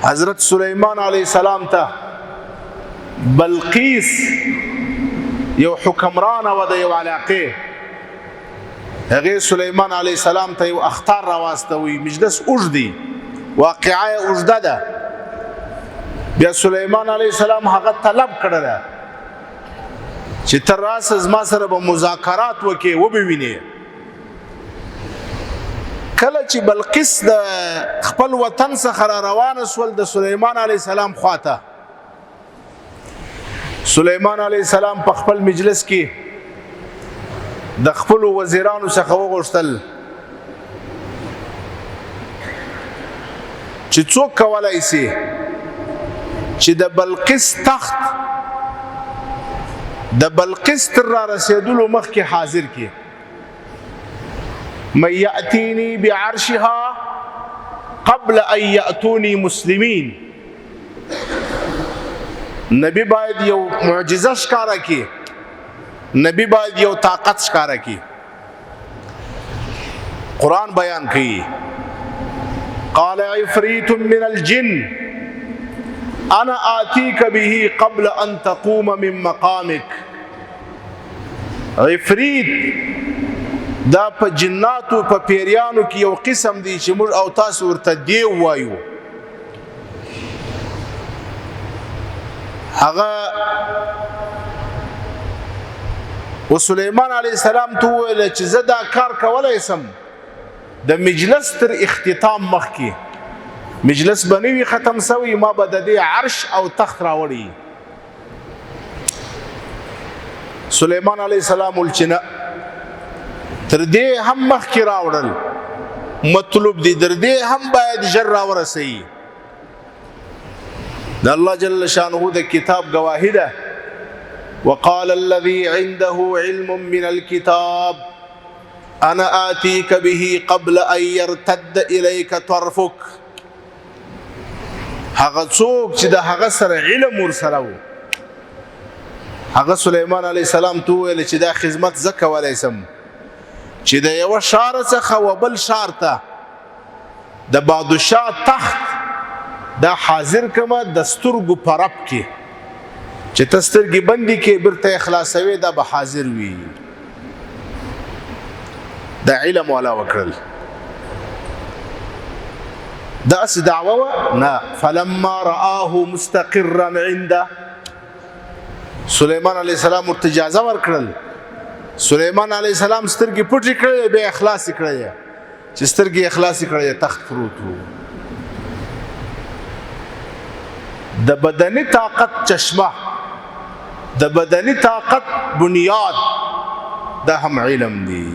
حضرت سلیمان علیہ السلام ته بلقیس یو حکمران و د یو علاقه هغه سلیمان علیہ السلام ته یو اختار راواستوي مجلس اوږدي واقعه اوږده ده بیا سلیمان علیہ السلام هغه طلب کړل چې تر راسه زما سره به مذاکرات وکړي و به ویني کله چې بلقیس د خپل وطن څخه روانه سول د سلیمان علیہ السلام خواته سلیمان علیہ السلام په خپل مجلس کې د خپل وزیرانو څخه وغوښتل چې څوک کولای شي چې د بلقیس تخت د بلقیس تر را رسیدلو مخکې حاضر کی من یأتینی بعرشها قبل ان یأتونی مسلمین نبی باید یو معجزه ښکاره کی نبی باید یو طاقت ښکاره کی قرآن بیان کوي قال عفریت من الجن انا آتیک به قبل ان تقوم من مقامک عفریت دا په جناتو په پیریانو کې یو قسم دی چې موږ او تاسو ورته دیو وایو هغه سلیمان علیہ السلام ته وویل چې زه دا کار کولی سم د مجلس تر اختتام مخکې مجلس به نه وي ختم سوی ما به د دې عرش او تخت راوړي سلیمان علیہ السلام ویل چې نه تر دې هم مخکې راوړل مطلوب دی در دې هم باید ژر راورسوي د الله جل شانه د کتاب گواهی ده وقال الذي عنده علم من الكتاب انا آتيك به قبل ان يرتد اليك طرفك هغه څوک چې د هغه سره علم ورسره و هغه سلیمان علیہ السلام ته ویل چې دا خدمت زه کولی سم چې د یو شار څخه و بل شار ته د بادشاه تخت دا حاضر کما د سترګو په رب کې چې ته سترګې بندې کې برته اخلاصوي دا به حاضر وي دا علم والا وکړل دا اس دعوه نه فلما رآه مستقرا عنده سلیمان علیہ السلام ورته اجازه ورکړل سلیمان علیہ السلام سترګې پټې کړې به اخلاص کړې چې سترګې اخلاص کړې تخت پروت وو د بدني طاقت چشمه د بدني طاقت بنیاد دا هم علم دی